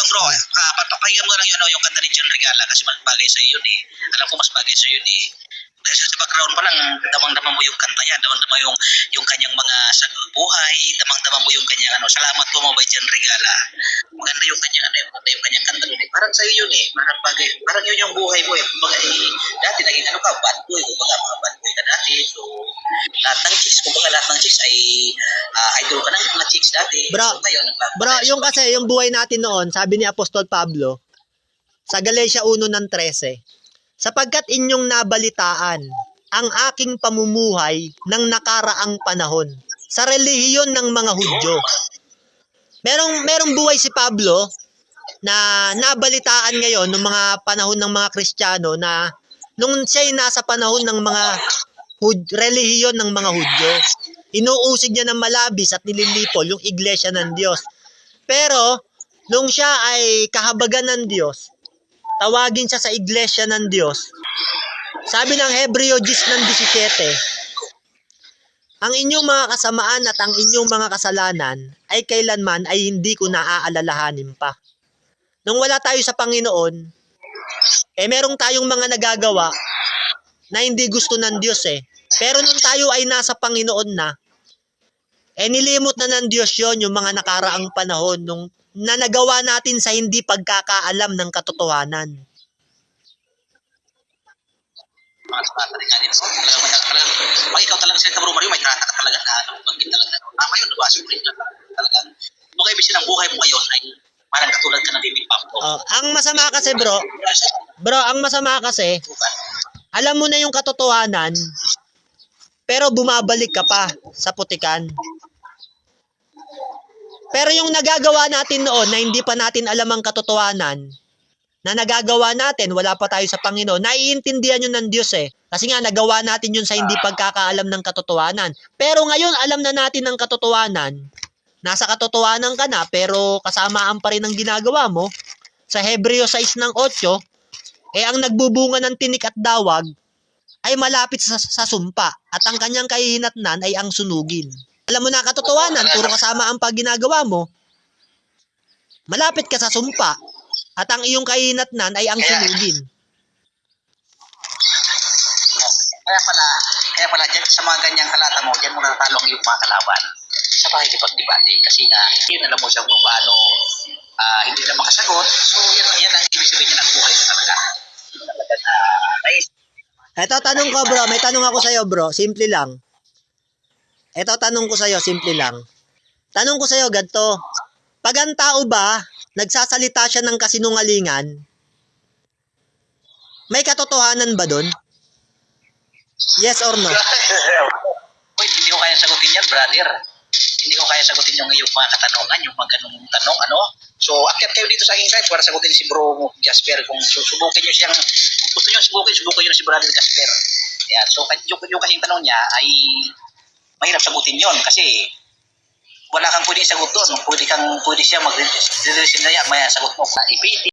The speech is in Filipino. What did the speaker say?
bro, patapakinggan mo lang yun, yung kanta ni John Regala kasi mas bagay sa yun eh. Alam ko mas bagay sa yun eh. Dahil sa background pa lang, damang-dama mo yung kanta niya, damang-dama yung kanyang mga sagot buhay, damang-dama mo yung kanyang salamat po mo by John Regala. Maganda yung kanyang maganda yung kanyang kanta doon eh. Parang sa yun eh, parang bagay, parang yun yung buhay mo eh. Kumbaga dati naging ka, bad boy, kumbaga mga bad boy ka dati. So, lahat ng chicks, kumbaga lahat ng chicks ay idol ka ng mga chicks dati. Bro, so, ngayon, yung kasi, yung buhay natin noon, sabi ni Apostol Pablo, sa Galatia 1:13, sapagkat inyong nabalitaan ang aking pamumuhay ng nakaraang panahon sa relihiyon ng mga Hudyo. Merong buhay si Pablo na nabalitaan ngayon ng mga panahon ng mga Kristiyano na nung siya'y nasa panahon ng mga relihiyon ng mga Hudyo. Inuusig niya ng malabis at nililipol yung iglesia ng Diyos. Pero, nung siya ay kahabagan ng Diyos, tawagin siya sa iglesia ng Diyos. Sabi ng Hebreo 10:17, ang inyong mga kasamaan at ang inyong mga kasalanan ay kailanman ay hindi ko naaalalahanin pa. Nung wala tayo sa Panginoon, merong tayong mga nagagawa na hindi gusto ng Diyos eh. Pero nung tayo ay nasa Panginoon na, nilimot na ng Diyos yon yung mga nakaraang panahon nung na nagawa natin sa hindi pagkakaalam ng katotohanan. Mga salata rin nga din. So, pag ikaw talagang salita mo, Mario, may trata ka talaga na banggit talaga. Tama yun, nabasa mo rin na talagang kung ibig ng buhay mo ngayon ay parang katulad ka ng David Pablo. Ang masama kasi bro, ang masama kasi, alam mo na yung katotohanan, pero bumabalik ka pa sa putikan. Pero yung nagagawa natin noon na hindi pa natin alam ang katotohanan, na nagagawa natin, wala pa tayo sa Panginoon, naiintindihan yun ng Diyos eh. Kasi nga, nagawa natin yun sa hindi pagkakaalam ng katotohanan. Pero ngayon, alam na natin ang katotohanan. Nasa katotohanan ka na, pero kasamaan pa rin ang ginagawa mo. Sa Hebreo 6:8, ang nagbubunga ng tinik at dawag ay malapit sa sumpa. At ang kanyang kahihinatnan ay ang sunugin. Alam mo na katotohanan, puro kasama ang pagginagawa mo. Malapit ka sa sumpa. At ang iyong kahinatnan ay ang sunugin. Kaya pala dyan, sa mga ganyang kalata mo, dyan mo natatalo ang iyong mga kalaban sa pakikipagdebate. Kasi nga, yun alam mo siya kung paano hindi na makasagot. So, yan ang ibig sabihin niya ng buhay ko talaga. Ito, tanong ko bro. May tanong ako sa'yo bro. Simple lang. Ito, tanong ko sa'yo. Simple lang. Tanong ko sa'yo, ganito. Pag ang tao ba, nagsasalita siya ng kasinungalingan, may katotohanan ba dun? Yes or no? Wait, hindi ko kaya sagutin yan, brother. Hindi ko kaya sagutin yung iyong mga katanungan, yung mga ganung tanong, So, akyat kayo dito sa aking live para sagutin si Bro Jasper. Kung susubukin nyo siyang, gusto nyo subukin nyo si Brother Jasper. Yan. So, yung kasing tanong niya ay mahirap sagutin yon kasi wala kang pwede sagot doon. Pwede siya mag-resign na yan, may sagot mo.